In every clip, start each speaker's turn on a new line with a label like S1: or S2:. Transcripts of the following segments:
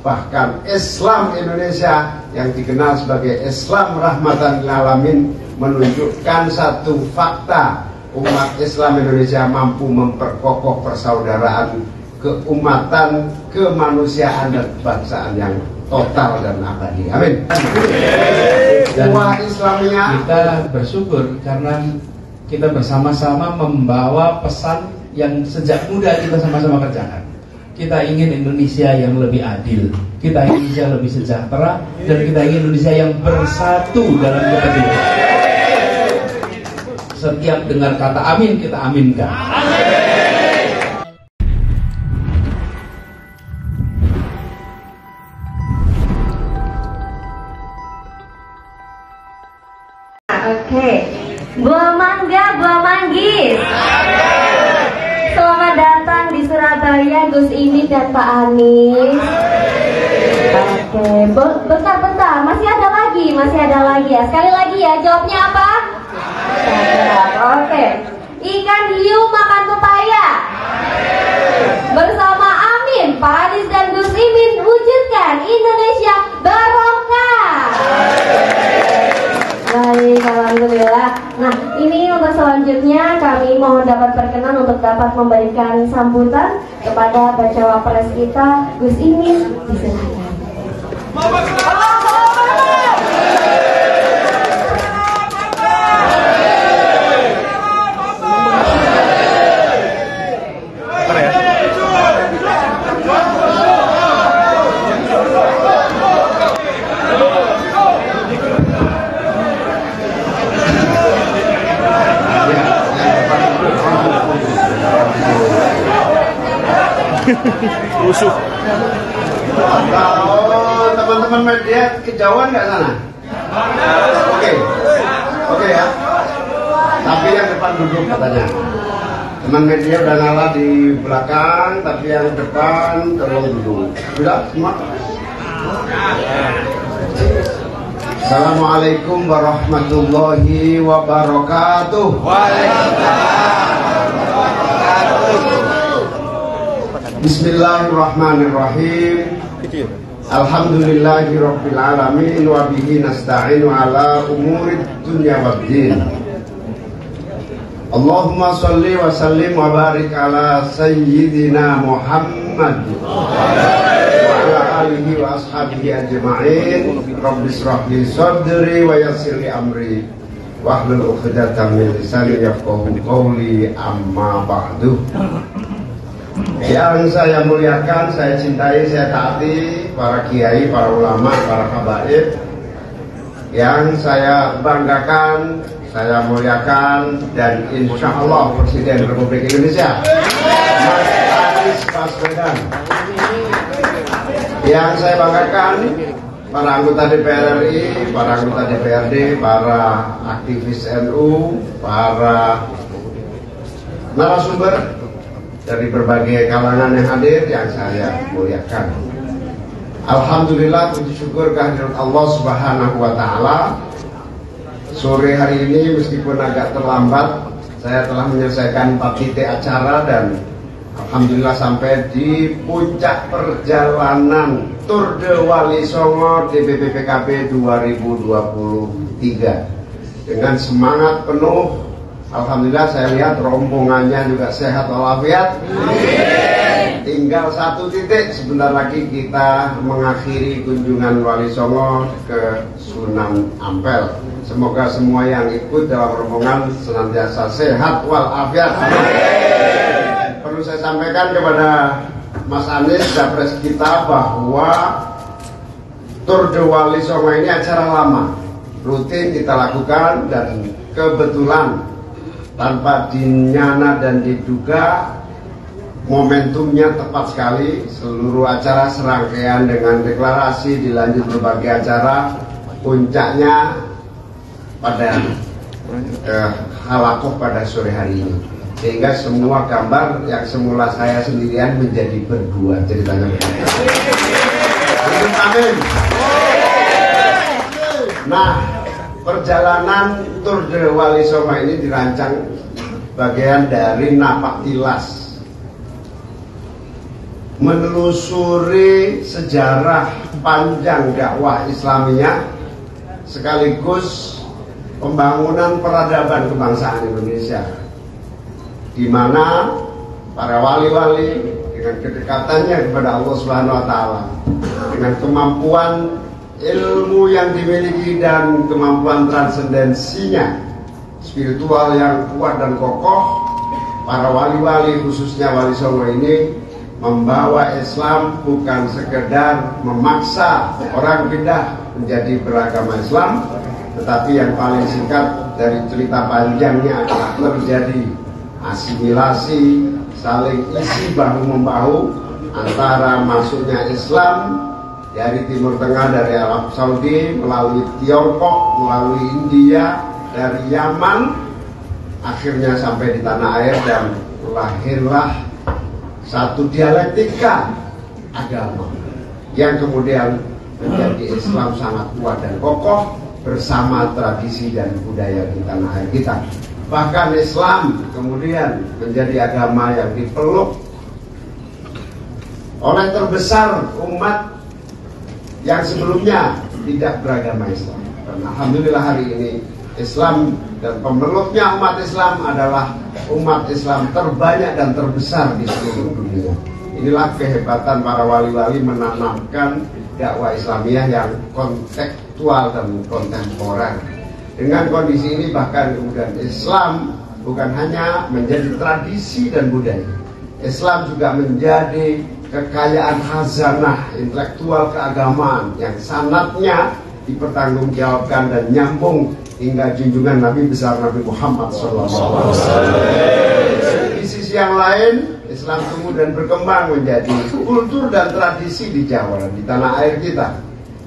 S1: bahkan Islam Indonesia yang dikenal sebagai Islam Rahmatan lil Alamin menunjukkan satu fakta, umat Islam Indonesia mampu memperkokoh persaudaraan, keumatan, kemanusiaan dan kebangsaan yang total dan abadi. Amin. Dan Islamnya
S2: kita bersyukur karena kita bersama-sama membawa pesan yang sejak muda kita sama-sama kerjakan. Kita ingin Indonesia yang lebih adil, kita ingin Indonesia lebih sejahtera, dan kita ingin Indonesia yang bersatu dalam kepentingan. Setiap dengar kata amin, kita aminkan.
S3: Oke, buah mangga, buah manggis. Selamat datang di Surabaya, Gus Imin dan Pak Anies. Oke, bentar, masih ada lagi ya. Sekali lagi ya, jawabnya apa? Oke, ikan hiu makan pepaya. Bersama Amin, Pak Anies dan Gus Imin wujudkan Indonesia barokah. Baik, alhamdulillah. Nah, ini untuk selanjutnya kami mohon dapat berkenan untuk dapat memberikan sambutan kepada bacawa pres kita, Gus Imin. Silakan.
S1: Rusuh. Kalau teman-teman media kejauhan nggak sana? Oke ya. Tapi yang depan duduk katanya. Teman media udah ngalah di belakang, tapi yang depan tolong duduk. Sudah semua? Assalamualaikum warahmatullahi wabarakatuh. Bismillahirrahmanirrahim. Alhamdulillahirabbil alamin wa bihi nasta'inu ala umurid dunya waddin. Allahumma shalli wa sallim wa barik ala sayyidina Muhammad wa ala alihi wa ashabihi ajma'in. Rabbi shrah li sadri wa yassir li amri wahlul 'uqdatam min lisani yafqahu qawli, amma ba'du. Yang saya muliakan, saya cintai, saya taati para kiai, para ulama, para habaib. Yang saya banggakan, saya muliakan, dan insya Allah Presiden Republik Indonesia Mas Anies Baswedan. Yang saya banggakan, para anggota DPR RI, para anggota DPRD, para aktivis NU, para narasumber dari berbagai kalangan yang hadir yang saya muliakan. Alhamdulillah, puji syukur kehadirat Allah Subhanahu wa taala. Sore hari ini meskipun agak terlambat, saya telah menyelesaikan 4 titik acara dan alhamdulillah sampai di puncak perjalanan Tour de Wali Songo DPP PKB 2023 dengan semangat penuh. Alhamdulillah saya lihat rombongannya juga sehat walafiat. Tinggal 1 titik, sebentar lagi kita mengakhiri kunjungan Wali Songo ke Sunan Ampel. Semoga semua yang ikut dalam rombongan senantiasa sehat walafiat. Perlu saya sampaikan kepada Mas Anies, Capres kita, bahwa Tour de Wali Songo ini acara lama, rutin kita lakukan, dan kebetulan tanpa dinyana dan diduga momentumnya tepat sekali. Seluruh acara serangkaian dengan deklarasi, dilanjut berbagai acara, puncaknya pada halakoh pada sore hari ini, sehingga semua gambar yang semula saya sendirian menjadi berdua ceritanya. Amin. Nah, perjalanan Tour de Wali Songo ini dirancang bagian dari napak tilas menelusuri sejarah panjang dakwah Islamiyah sekaligus pembangunan peradaban kebangsaan Indonesia, di mana para wali-wali dengan kedekatannya kepada Allah Subhanahu wa taala, dengan kemampuan ilmu yang dimiliki dan kemampuan transendensinya spiritual yang kuat dan kokoh, para wali-wali khususnya Wali Songo ini membawa Islam bukan sekedar memaksa orang pindah menjadi beragama Islam, tetapi yang paling singkat dari cerita panjangnya adalah terjadi asimilasi, saling isi bahu-membahu antara masuknya Islam dari Timur Tengah, dari Arab Saudi, melalui Tiongkok, melalui India, dari Yaman, akhirnya sampai di tanah air, dan lahirlah satu dialektika agama yang kemudian menjadi Islam sangat kuat dan kokoh bersama tradisi dan budaya di tanah air kita. Bahkan Islam kemudian menjadi agama yang dipeluk oleh terbesar umat yang sebelumnya tidak beragama Islam. Dan alhamdulillah hari ini Islam dan pemeluknya umat Islam adalah umat Islam terbanyak dan terbesar di seluruh dunia. Inilah kehebatan para wali-wali menanamkan dakwah Islamiyah yang kontekstual dan kontemporer. Dengan kondisi ini bahkan kemudian Islam bukan hanya menjadi tradisi dan budaya, Islam juga menjadi kekayaan khazanah intelektual keagamaan yang sanatnya dipertanggungjawabkan dan nyambung hingga junjungan Nabi besar Nabi Muhammad SAW. Di sisi yang lain, Islam tumbuh dan berkembang menjadi kultur dan tradisi di Jawa dan di tanah air kita,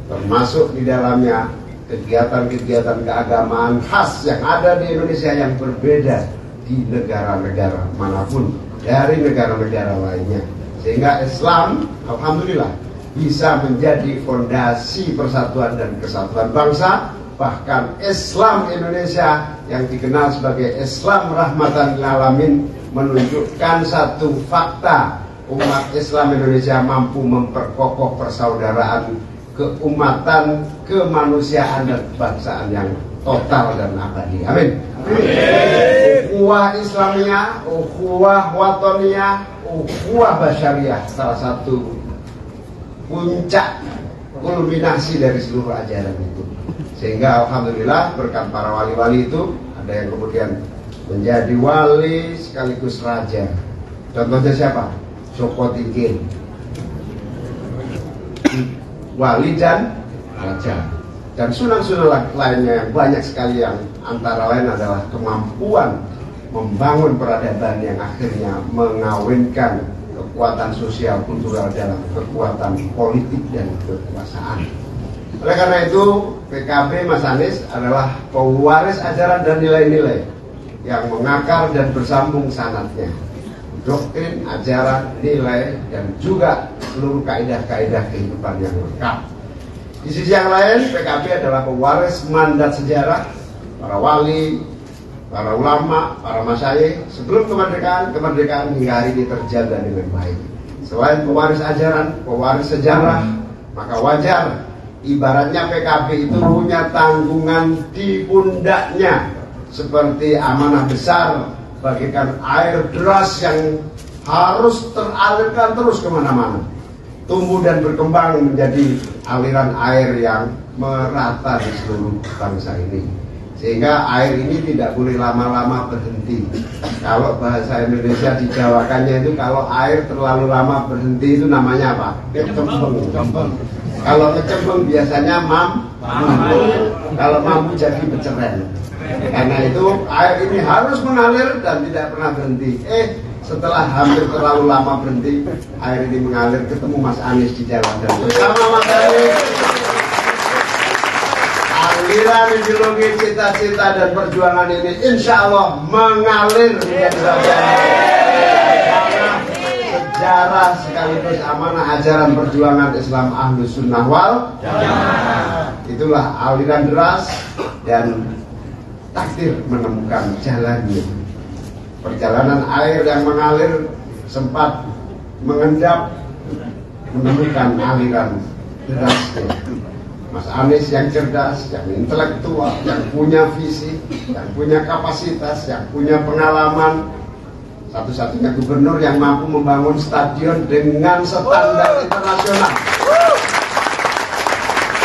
S1: termasuk di dalamnya kegiatan-kegiatan keagamaan khas yang ada di Indonesia yang berbeda di negara-negara manapun dari negara-negara lainnya, sehingga Islam alhamdulillah bisa menjadi fondasi persatuan dan kesatuan bangsa. Bahkan Islam Indonesia yang dikenal sebagai Islam rahmatan lil alamin menunjukkan satu fakta, umat Islam Indonesia mampu memperkokoh persaudaraan, keumatan, kemanusiaan dan kebangsaan yang total dan abadi. Amin. Ukhuwah Islamiyah, ukhuwah watoniyah, ukhuwah basyariyah, salah satu puncak kulminasi dari seluruh ajaran itu. Sehingga alhamdulillah berkat para wali-wali itu ada yang kemudian menjadi wali sekaligus raja. Contohnya siapa? Joko Tingkir, wali dan raja. Dan sunan-sunan lainnya yang banyak sekali, yang antara lain adalah kemampuan membangun peradaban yang akhirnya mengawinkan kekuatan sosial kultural dalam kekuatan politik dan kekuasaan. Oleh karena itu PKB Mas Anies adalah pewaris ajaran dan nilai-nilai yang mengakar dan bersambung sanatnya, doktrin, ajaran, nilai, dan juga seluruh kaidah-kaidah kehidupan yang lengkap. Di sisi yang lain, PKB adalah pewaris mandat sejarah para wali, para ulama, para masyayikh sebelum kemerdekaan hingga hari ini terjaga dengan baik. Selain pewaris ajaran, pewaris sejarah, maka wajar ibaratnya PKB itu punya tanggungan di pundaknya seperti amanah besar bagaikan air deras yang harus teralirkan terus kemana-mana, tumbuh dan berkembang menjadi aliran air yang merata di seluruh bangsa ini. Sehingga air ini tidak boleh lama-lama berhenti. Kalau bahasa Indonesia dijawakannya itu, kalau air terlalu lama berhenti itu namanya apa? Kecembeng. Kalau kecembeng biasanya mampu. Kalau mampu jadi beceren. Karena itu air ini harus mengalir dan tidak pernah berhenti. Setelah hampir terlalu lama berhenti, air ini mengalir, ketemu Mas Anies di jalan, dan bersama Mas Anies aliran ideologi, cita-cita dan perjuangan ini insya Allah mengalir menjadi bagian sejarah sekaligus amanah ajaran perjuangan Islam Ahlus Sunnah wal Jamaah. Itulah aliran deras dan takdir menemukan jalannya. Perjalanan air yang mengalir sempat mengendap menemukan aliran derasnya. Mas Anies yang cerdas, yang intelektual, yang punya visi, yang punya kapasitas, yang punya pengalaman, satu-satunya gubernur yang mampu membangun stadion dengan standar internasional.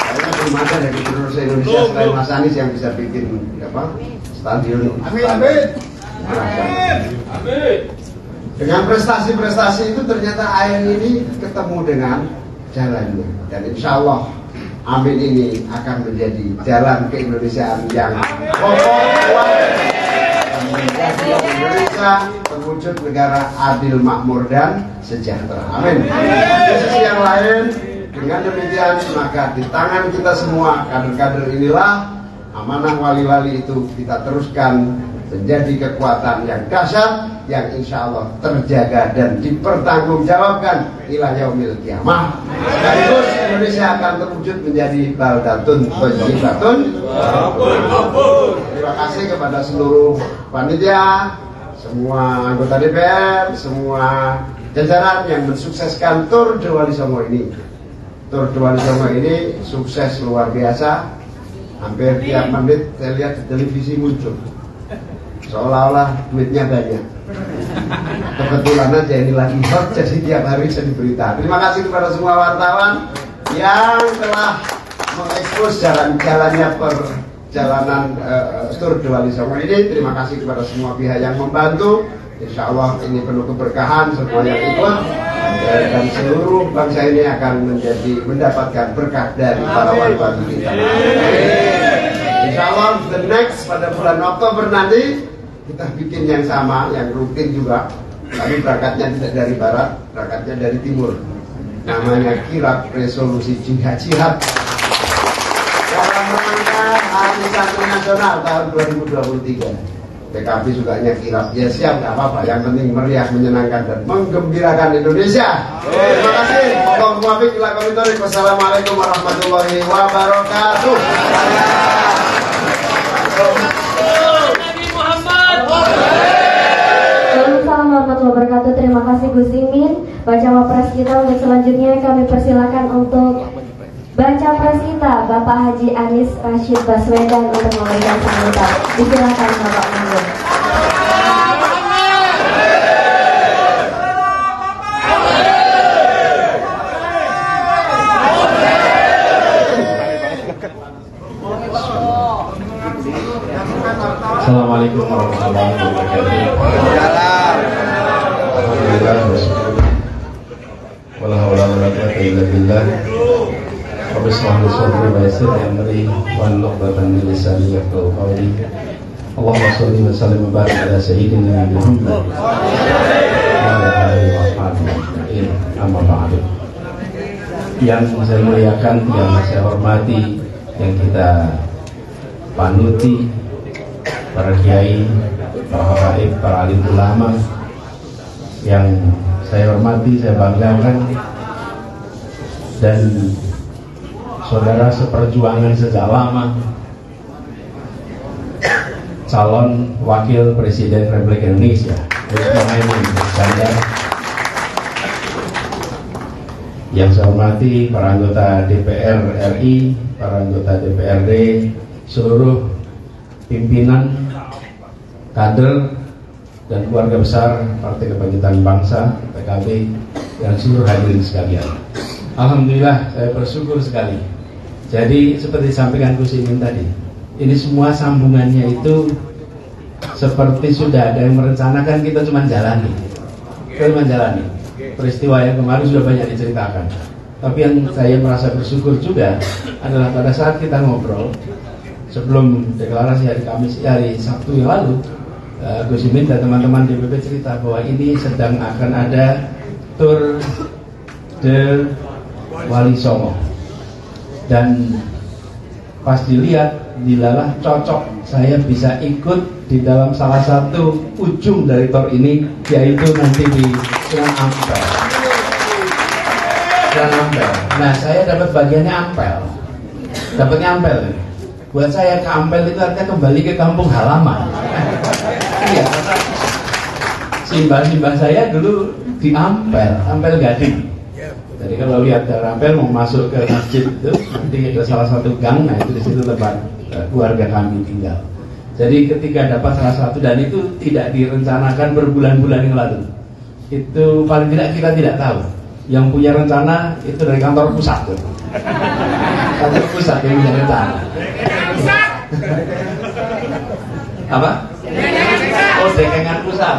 S1: Karena belum ada dari gubernur se-Indonesia selain Mas Anies yang bisa bikin stadion. Amin. Dengan prestasi-prestasi itu ternyata air ini ketemu dengan jalannya, dan insya Allah Amin ini akan menjadi jalan keindonesiaan yang kokoh, kuat, dan menjadi Indonesia terwujud negara adil, makmur, dan sejahtera. Amin. Di sisi yang lain, dengan demikian maka di tangan kita semua kader-kader inilah amanah wali-wali itu kita teruskan menjadi kekuatan yang dahsyat, yang insya Allah terjaga dan dipertanggungjawabkan ila yaumil qiyamah. Sekaligus Indonesia akan terwujud menjadi baldatun thayyibatun. Terima kasih kepada seluruh panitia, semua anggota DPR, semua jajaran yang mensukseskan Tour de Wali Songo ini. Tour de Wali Songo ini sukses luar biasa. Hampir tiap menit saya lihat di televisi muncul, seolah-olah duitnya banyak. Kebetulan aja ini lagi hot, jadi tiap hari bisa diberita. Terima kasih kepada semua wartawan yang telah mengekspos jalan-jalannya perjalanan Tour de Wali Songo ini. Terima kasih kepada semua pihak yang membantu. Insya Allah ini penuh keberkahan semua yang ikut, dan seluruh bangsa ini akan mendapatkan berkah dari para wali-wali kita. Insya Allah the next pada bulan Oktober nanti kita bikin yang sama, yang rutin juga, tapi berangkatnya tidak dari barat, berangkatnya dari timur. Namanya Kirab Resolusi Jihad dalam rangka Hari Santri Nasional tahun 2023. PKB sukanya kirab, ya siap, nggak apa-apa. Yang penting meriah, menyenangkan, dan menggembirakan Indonesia. Terima kasih. Wassalamualaikum warahmatullahi wabarakatuh.
S3: Waalaikumsalam warahmatullahi wabarakatuh. Terima kasih Gus Imin. Bacawa pres kita untuk selanjutnya kami persilakan untuk baca pres kita Bapak Haji Anies Rashid Baswedan untuk memberikan sambutan. Disilakan Bapak Manggung.
S2: Assalamualaikum warahmatullahi wabarakatuh. Alhamdulillah wala haula wala quwwata illa billah. Rabbi shrah li sadri wa yassir li amri wahlul 'uqdatam min lisani yafqahu qawli. Allahumma shalli wa sallim wa barik ala sayyidina Muhammad wa ala alihi wa sahbihi amma ba'du. Yang saya muliakan, yang saya hormati, yang kita panuti, para kiai, para habaib, para alim ulama yang saya hormati, saya banggakan, dan saudara seperjuangan sejak lama, calon wakil presiden Republik Indonesia Gus Muhaimin Iskandar, yang saya hormati para anggota DPR RI, para anggota DPRD, seluruh pimpinan, kader, dan keluarga besar Partai Kebangkitan Bangsa PKB, dan seluruh hadirin sekalian. Alhamdulillah, saya bersyukur sekali. Jadi seperti disampaikan Gus Imin tadi, ini semua sambungannya itu seperti sudah ada yang merencanakan, kita cuma jalani. Peristiwa yang kemarin sudah banyak diceritakan. Tapi yang saya merasa bersyukur juga adalah pada saat kita ngobrol sebelum deklarasi hari Sabtu yang lalu, Gus Imin dan teman-teman DPP cerita bahwa ini sedang akan ada Tour de Wali Songo, dan pas dilihat dilalah cocok saya bisa ikut di dalam salah satu ujung dari tour ini, yaitu nanti di Sunan Ampel. Nah, saya dapat bagiannya Ampel, dapatnya Ampel. Buat saya ke Ampel itu artinya kembali ke kampung halaman. Iya. Simbah saya dulu di Ampel Gading. Jadi kalau lihat Rapel mau masuk ke masjid itu nanti ada salah satu gang, nah itu di situ tempat keluarga kami tinggal. Jadi ketika dapat salah satu, dan itu tidak direncanakan berbulan-bulan yang lalu, itu paling tidak kita tidak tahu. Yang punya rencana itu dari kantor pusat tuh. Kantor pusat yang punya rencana. Apa? Oh, dekengan pusat.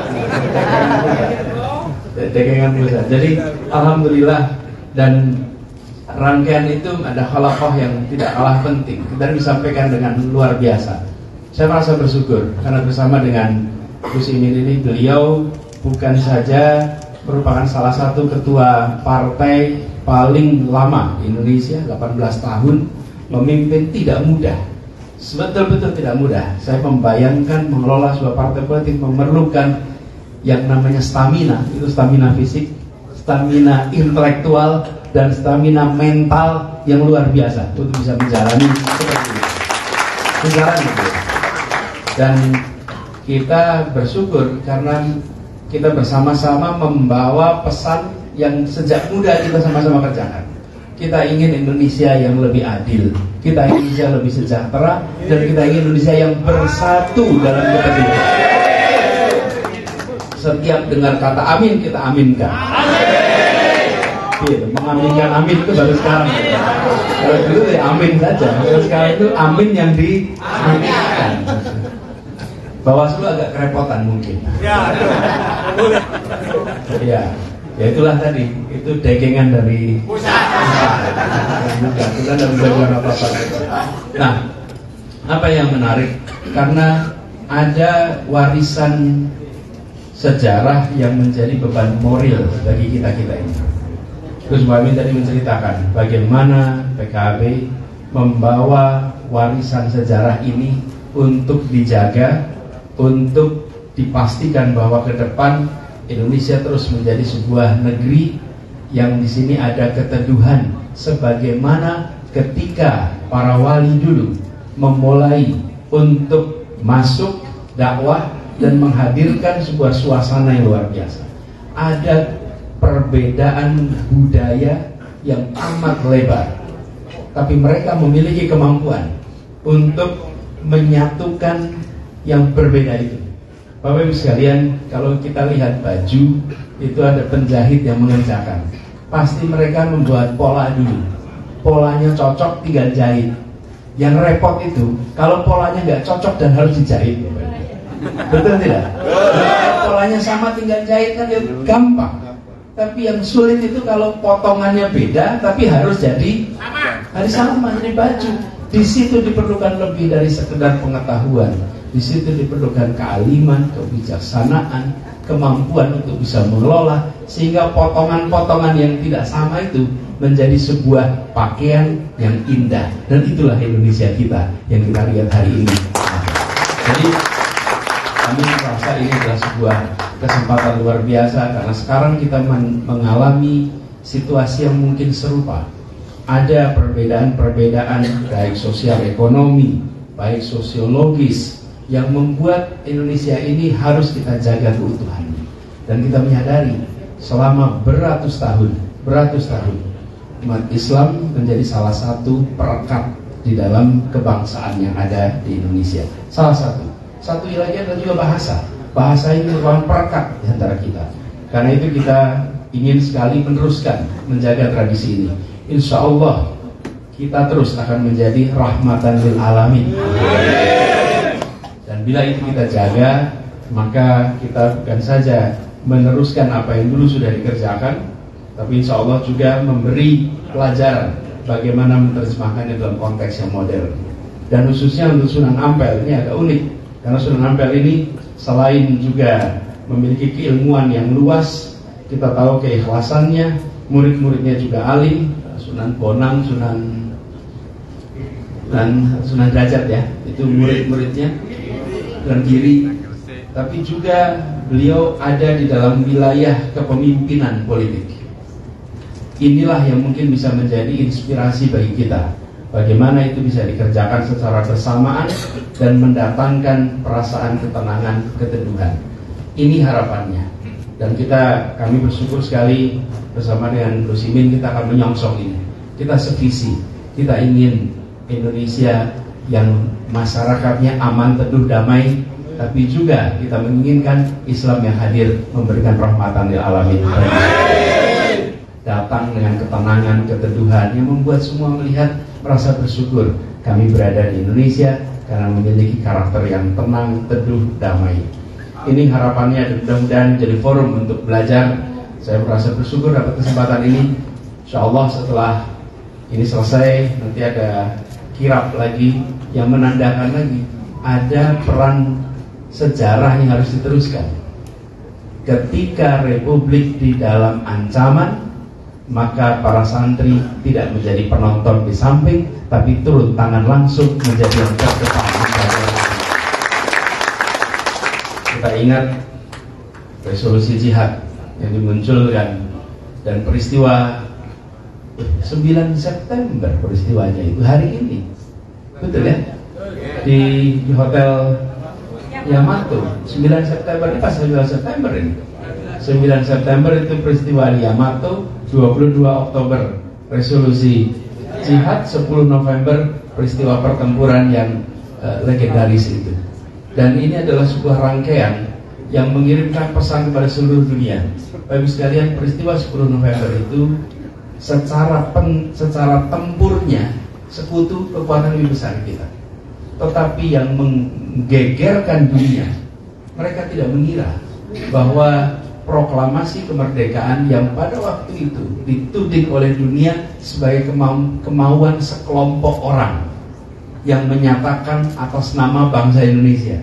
S2: Dekengan pusat. Jadi alhamdulillah, dan rangkaian itu ada khalaqah yang tidak kalah penting dan disampaikan dengan luar biasa. Saya merasa bersyukur karena bersama dengan Gus Imin ini, beliau bukan saja merupakan salah satu ketua partai paling lama di Indonesia, 18 tahun memimpin, tidak mudah. Betul-betul tidak mudah. Saya membayangkan mengelola sebuah partai politik memerlukan yang namanya stamina. Itu stamina fisik, stamina intelektual, dan stamina mental yang luar biasa untuk bisa menjalani seperti ini. Menjalani itu. Dan kita bersyukur karena kita bersama-sama membawa pesan yang sejak muda kita sama-sama kerjakan. Kita ingin Indonesia yang lebih adil, kita ingin Indonesia lebih sejahtera, dan kita ingin Indonesia yang bersatu dalam kepentingan. Setiap dengar kata amin, kita aminkan. Gitu, mengaminkan amin itu baru sekarang. Kalau dulu ya amin saja, kalau sekarang itu amin yang diaminkan. Bawaslu agak kerepotan mungkin. Ya, ya itulah tadi, itu dekengan dari pusat. Kita tidak bisa bilang apa-apa. Nah, apa yang menarik, karena ada warisan sejarah yang menjadi beban moral bagi kita-kita ini. Gus Muhaimin tadi menceritakan bagaimana PKB membawa warisan sejarah ini untuk dijaga, untuk dipastikan bahwa ke depan Indonesia terus menjadi sebuah negeri yang di sini ada keteduhan, sebagaimana ketika para wali dulu memulai untuk masuk dakwah dan menghadirkan sebuah suasana yang luar biasa. Ada perbedaan budaya yang amat lebar, tapi mereka memiliki kemampuan untuk menyatukan yang berbeda itu. Bapak Ibu sekalian, kalau kita lihat baju, itu ada penjahit yang mengerjakan. Pasti mereka membuat pola dulu. Polanya cocok, tinggal jahit. Yang repot itu, kalau polanya nggak cocok dan harus dijahit. Betul tidak? Polanya sama, tinggal jahit kan ya gampang. Tapi yang sulit itu kalau potongannya beda, tapi harus jadi sama, jadi baju. Di situ diperlukan lebih dari sekedar pengetahuan. Di situ diperlukan kealiman, kebijaksanaan, kemampuan untuk bisa mengelola, sehingga potongan-potongan yang tidak sama itu menjadi sebuah pakaian yang indah. Dan itulah Indonesia kita yang kita lihat hari ini. Jadi kami merasa ini adalah sebuah kesempatan luar biasa, karena sekarang kita mengalami situasi yang mungkin serupa. Ada perbedaan-perbedaan baik sosial ekonomi, baik sosiologis, yang membuat Indonesia ini harus kita jaga keutuhannya. Dan kita menyadari selama beratus tahun umat Islam menjadi salah satu perekat di dalam kebangsaan yang ada di Indonesia. Salah satu lagi adalah juga bahasa. Bahasa ini merupakan perekat di antara kita. Karena itu kita ingin sekali meneruskan menjaga tradisi ini. Insya Allah kita terus akan menjadi rahmatan lil alamin. Dan bila itu kita jaga, maka kita bukan saja meneruskan apa yang dulu sudah dikerjakan, tapi insya Allah juga memberi pelajaran bagaimana menerjemahkannya dalam konteks yang modern. Dan khususnya untuk Sunan Ampel ini agak unik, karena Sunan Ampel ini selain juga memiliki keilmuan yang luas, kita tahu keikhlasannya, murid-muridnya juga alim. Sunan Bonang, Sunan Derajat ya, itu murid-muridnya, dan Giri. Tapi juga beliau ada di dalam wilayah kepemimpinan politik. Inilah yang mungkin bisa menjadi inspirasi bagi kita, bagaimana itu bisa dikerjakan secara bersamaan dan mendatangkan perasaan ketenangan, keteduhan. Ini harapannya. Dan kami bersyukur sekali bersama dengan Gus Imin kita akan menyongsong ini. Kita sevisi, kita ingin Indonesia yang masyarakatnya aman, teduh, damai, tapi juga kita menginginkan Islam yang hadir memberikan rahmatan lil alamin. Datang dengan ketenangan, keteduhan yang membuat semua melihat, merasa bersyukur kami berada di Indonesia karena memiliki karakter yang tenang, teduh, damai. Ini harapannya dan mudah-mudahan jadi forum untuk belajar. Saya merasa bersyukur dapat kesempatan ini. Insya Allah setelah ini selesai nanti ada kirab lagi yang menandakan lagi ada peran sejarah yang harus diteruskan. Ketika Republik di dalam ancaman, maka para santri tidak menjadi penonton di samping, tapi turun tangan langsung menjadi yang terdepan. Kita ingat resolusi jihad yang dimunculkan dan peristiwa 9 September peristiwanya itu hari ini, betul ya? Di Hotel Yamato 9 September ini pas 9 September ini 9 September itu peristiwa di Yamato, 22 Oktober resolusi jihad, 10 November peristiwa pertempuran yang legendaris itu. Dan ini adalah sebuah rangkaian yang mengirimkan pesan kepada seluruh dunia. Bapak Ibu sekalian, peristiwa 10 November itu secara tempurnya sekutu kekuatan lebih besar kita. Tetapi yang menggegerkan dunia, mereka tidak mengira bahwa proklamasi kemerdekaan yang pada waktu itu dituding oleh dunia sebagai kemauan sekelompok orang yang menyatakan atas nama bangsa Indonesia,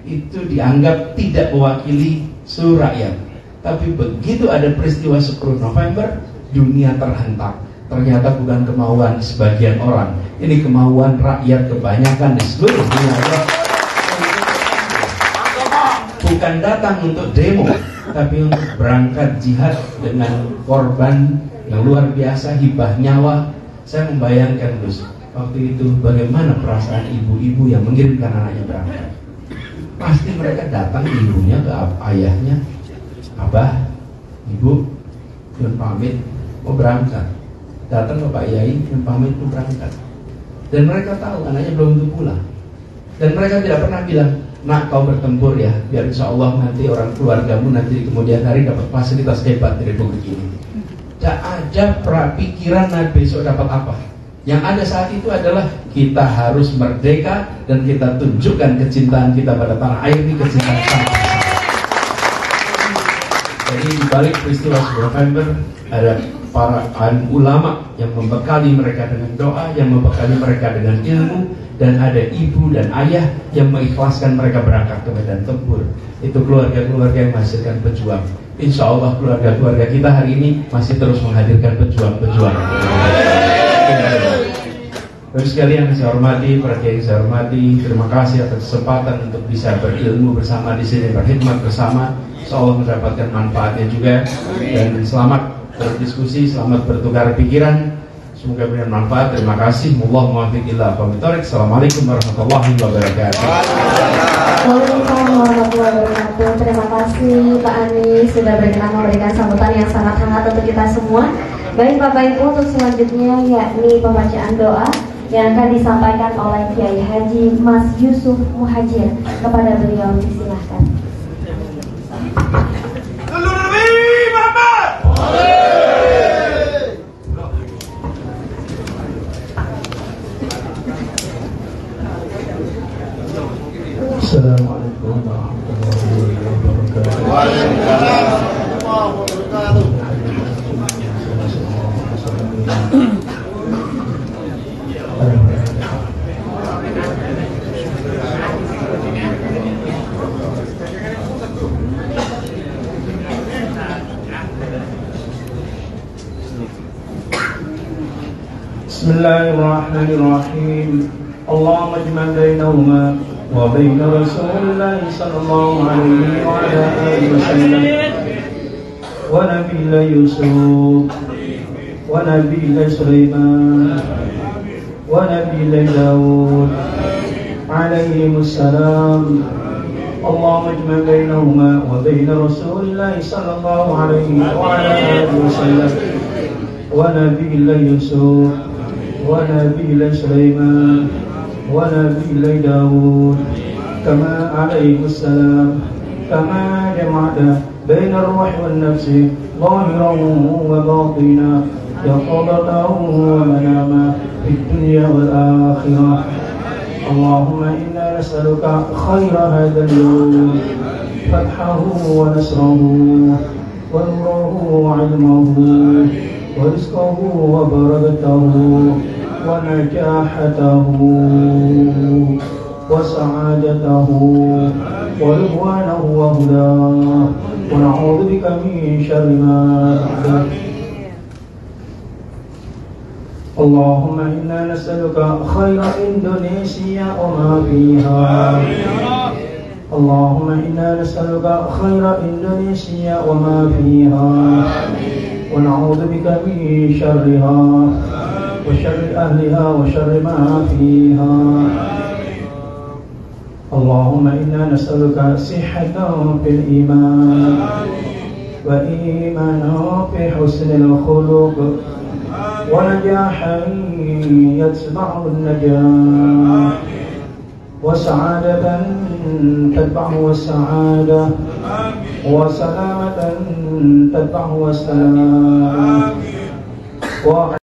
S2: itu dianggap tidak mewakili seluruh rakyat. Tapi begitu ada peristiwa 10 November, dunia terhentak. Ternyata bukan kemauan sebagian orang, ini kemauan rakyat kebanyakan di seluruh dunia. Bukan datang untuk demo, tapi untuk berangkat jihad dengan korban yang luar biasa, hibah nyawa. Saya membayangkan Gus, waktu itu bagaimana perasaan ibu-ibu yang mengirimkan anaknya berangkat. Pasti mereka datang ibunya ke ayahnya, Abah, Ibu, Yun pamit mau berangkat. Datang ke Pak Yai, Yun pamit mau berangkat. Dan mereka tahu anaknya belum tentu pulang. Dan mereka tidak pernah bilang, nak kau bertempur ya, biar insya Allah nanti orang keluargamu nanti di kemudian hari dapat fasilitas hebat dari Republik ini. Tidak ada pikiran nanti besok dapat apa. Yang ada saat itu adalah kita harus merdeka dan kita tunjukkan kecintaan kita pada tanah air ini, kecintaan bangsa. Jadi di balik peristiwa 10 November ada para alim ulama yang membekali mereka dengan doa, yang membekali mereka dengan ilmu, dan ada ibu dan ayah yang mengikhlaskan mereka berangkat ke medan tempur. Itu keluarga-keluarga yang menghasilkan pejuang. Insya Allah keluarga-keluarga kita hari ini masih terus menghadirkan pejuang-pejuang. Bapak sekalian yang saya hormati, para kiai yang saya hormati, terima kasih atas kesempatan untuk bisa berilmu bersama di sini, berkhidmat bersama. Insya Allah mendapatkan manfaatnya juga, dan selamat berdiskusi, selamat bertukar pikiran. Semoga berikan manfaat. Terima kasih. Wallahu muwaffiq ila aqwamit thoriq. Assalamualaikum warahmatullahi wabarakatuh.
S3: Waalaikumsalam warahmatullahi wabarakatuh. Terima kasih Pak Anies sudah berkenan memberikan sambutan yang sangat hangat untuk kita semua. Baik Bapak Ibu, untuk selanjutnya yakni pembacaan doa yang akan disampaikan oleh Kiai Haji Mas Yusuf Muhajir. Kepada beliau disilahkan.
S4: Assalamualaikum warahmatullahi wabarakatuh.
S1: Waalaikumsalam warahmatullahi wabarakatuh.
S4: Bismillahirrahmanirrahim. Allahumma ijma' bainahuma wa bain Rasulillah sallallahu alaihi wa ala alihi wasallam wa nabiyina Yusuf wa nabiyina Sulaiman wa nabiyina Daud alaihi wassalam اللهم اجمع بينهما وبين رسول الله صلى الله عليه وعلى آله وسلم ونبي الله يوسف ونبي الله سليمان ونبي الله داود كما عليه السلام كما جمعت بين الروح والنفس ظاهرا وباطنا يقظة ومناما في الدنيا والآخرة. اللهم إنا نسألك خير هذا اليوم فتحه ونصره ونوره وعلمه ورزقه وبركته ونجاحته وسعادته ورضوانه وهداه ونعوذ بك من شر ما بعده. اللهم إنا نسألك خير إندونيسيا وما فيها. اللهم إنا نسألك خير إندونيسيا وما فيها ونعوذ بك من شرها وشر أهلها وشر ما فيها. اللهم إنا نسألك صحة في الإيمان وإيمانا في حسن الخلق ونجاحا يتبعه النجاح وسعادة تتبعه السعادة وسلامة تتبعه السلام.